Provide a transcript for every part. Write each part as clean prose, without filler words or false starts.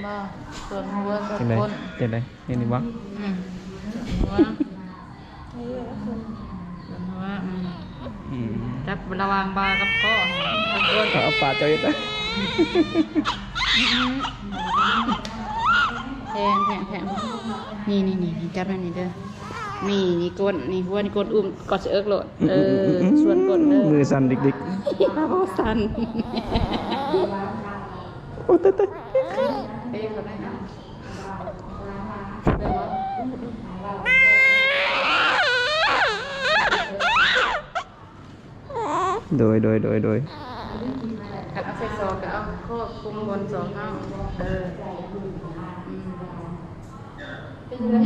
บ่ส่วนหัวกับ จังได๋ คน จังได๋เห็นนี่บ่ หัวส่วนหัวจับระวังบากับคอกับก้น เอาปาดเจ้าเฮ็ดได้ แทงนี่จับอันนี้เด้อนี่ก้นนี่หัวนี่ก้นอุ้มกอดเอิกโลดส่วนก้นเด้อ มือสั่นดิก โอ้สัน ๆโอ้ตายๆโดย ขัดเอาใส่ซอกก็เอาโคกคุมบนสองเท้าเป็นยังไง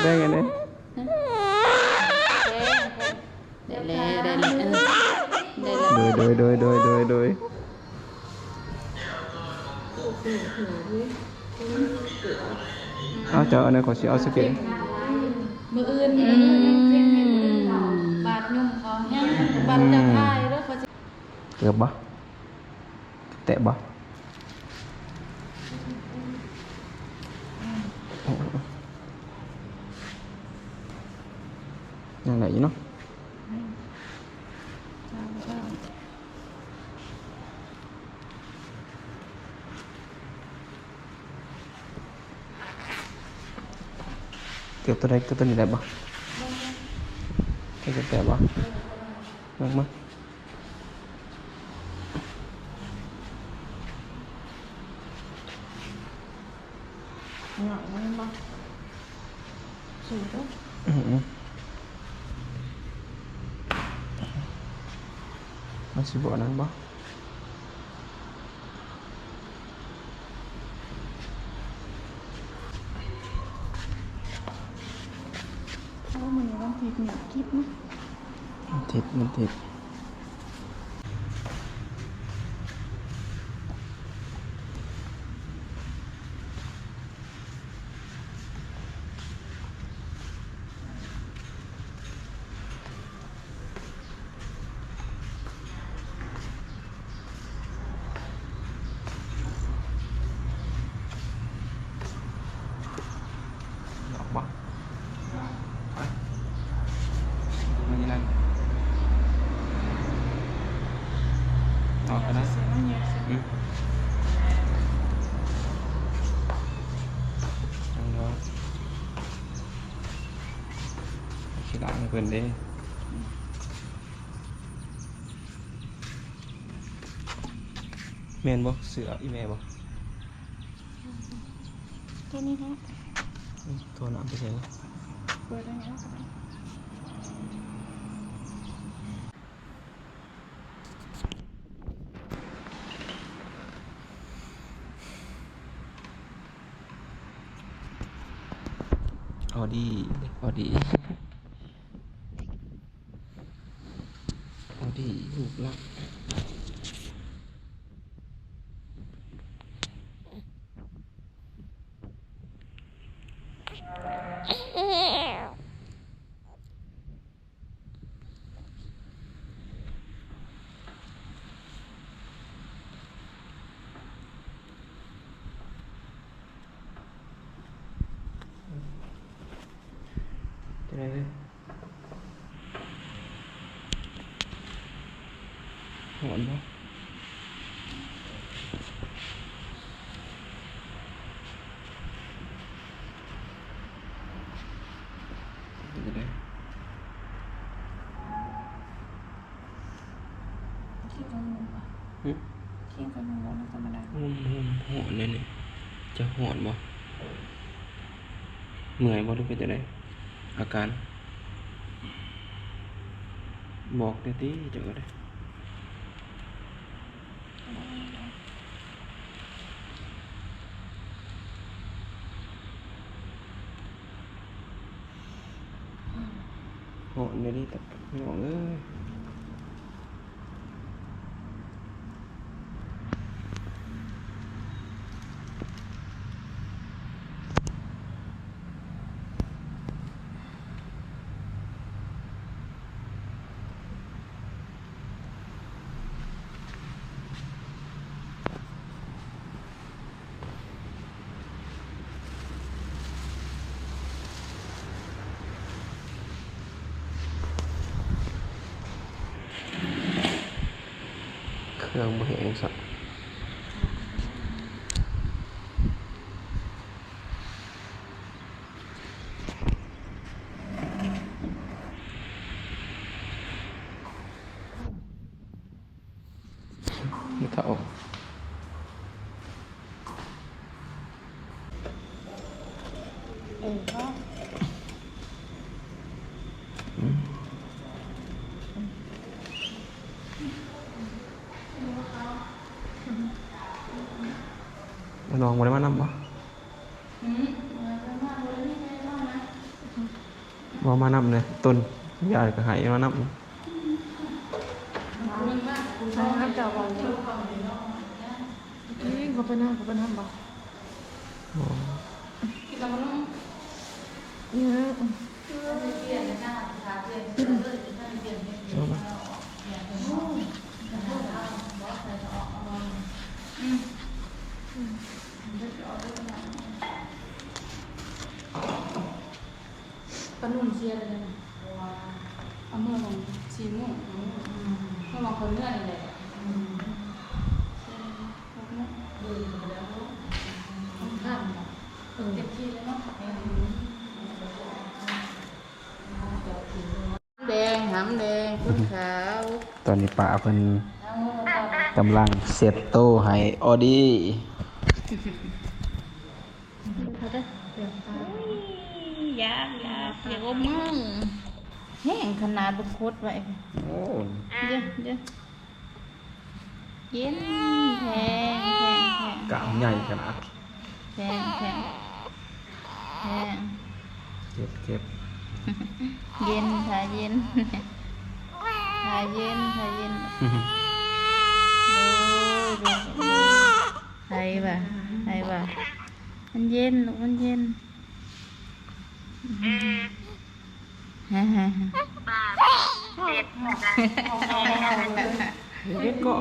ได้ไงเนี่ย ได้แล้ว โดยเอาเจ้าอันนั้นขอสิเอาสเก็ต มืออื่นบาดยุ่มเขาแห้งบาดจะทายแล้วเขาจะ เกือบบ่แตะบ่ยังไงอยู่เนาะเกือบตัวใดเกือบตัวนี้ได้บ่เกือบแตะบ่มาก หน่อยมันบ่สูด มันสิบ่นั้นบ่ เขาเหมือนว่าผิดหนักคิดนะ มันติดออกบ่ไปมันนี่นั่นออกกันนะจังเนาะขี้หลังเพิ่นเด้แม่นบ่เสืออีแม่บ่ ตัวนี้ฮะ โทรน้ำไปใส่ เปิดได้ไหม ออดี้ออดี้ลูกรักจะได้เลยหอนปะจะได้ ขี้กันหมูป่ะขี้กันหมูนะธรรมดา หอนเลยเนี่ยจะหอนบ่เหนื่อยบ่หรือเป็นจะได้อาการบอกได้ติเจ้าก็ได้หอนเลยดิแต่หอนเอ้ย รื่องบ่เห็นสักนี่เท่าก็น้องบ่ได้มานำบ่บ่มานำเลยต้นยาก็ให้มานำ น้ำเจ้าบอลนี่เขาไปนั่งบ่เนี่ย ปนุ่มเชียร์เลยนะเอาเมื่อลงชีมุ่งเมื่อลงคนเมื่อนี่แหละเต็มที่เลยเนาะแดงหำแดงคุณขาว ตอนนี้ป้าเพิ่นกำลังเซตโต้ให้ออดี้ อยากอมมึงแห้งขนาดบุกโคตรไว้ โอ้ เดี๋ยวเย็นแพง กะใหญ่ขนาด แพง เก็บ เย็นถ่ายเย็นดูไห้ป่ะมันเย็นลูกมันเย็นฮ่า เก็บก็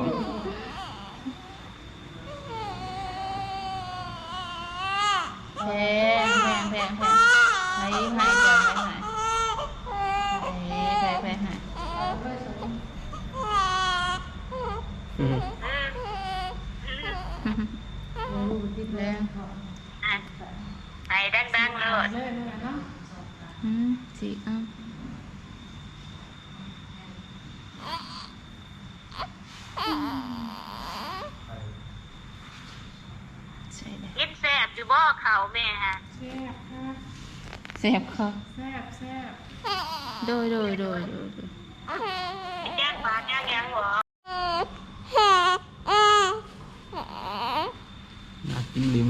แพงไห้จ้ะไห้แรง ไอ้ดังๆเลย สิเอาใช่เลย กินแซ่บอยู่บ่เขาแม่ฮะ แซ่บค่ะ แซ่บ โดย แจ้งปากแจ้งยังบ่ อยากกินลิ้ม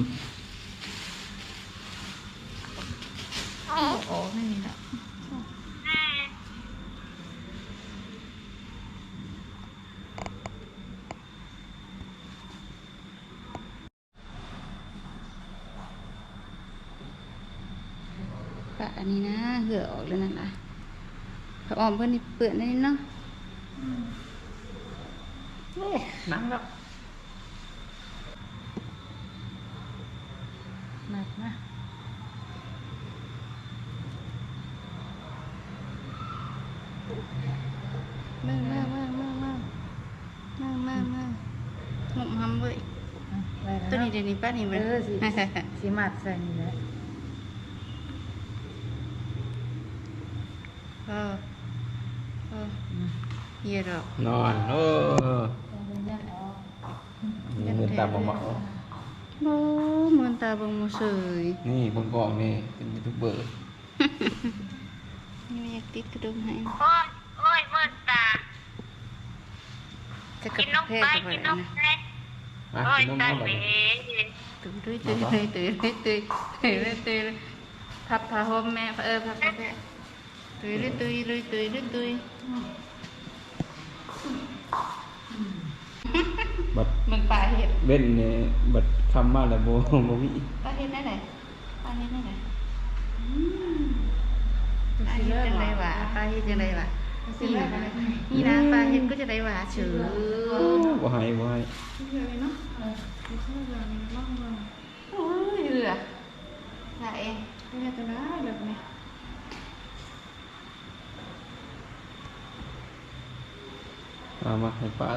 โอ้ไม่มีแล้วปะอันนี้นะเหือออกเลยนั่นล่ะพระออมเพื่อนนี่เปื่อนได้เนาะโอ้นั่งแล้วหนักนะมาหนุ่มหำเว้ยตัวนี้เดี๋ยวนี้ป้านี่มัน สีมัดใส่นี่แหละ เฮียดอก นอนยังเงินตาบ่เหมา โอ้เหมือนตาบังมูเสย นี่เบิ่งกล้องนี่เป็นยูทูบเบอร์ นี่ไม่อยากติดกระดุมให้ โอ้ยมืดตา จะก กิ ระ นนม เพาะ ไป ไป กินน นะ มไป มา โอ้ย กินนม ตา เอา เห บ่ ม็น ตื่นพับผ้าห่มแม่พับผ้าแม่ตุย บัด มึงปลาเห็ด เว้นนี่บัดคำมาแล้วบ่มี ปลาเห็ดได้ไหนปลาเห็ดได้ไหน จะ ปลา สี เห็ด เลิศ จัง หร ไร อ วะปลาเห็ดจังไรวะนี่นะปลาเห็ดก็จะได้หวาเฉย บ่ให้ เชื่อเลยเนาะเชื่อเลยล่องเลย โอ้ยเหลือไหน ไม่ได้จะได้แบบนี้ เอามาให้ป้า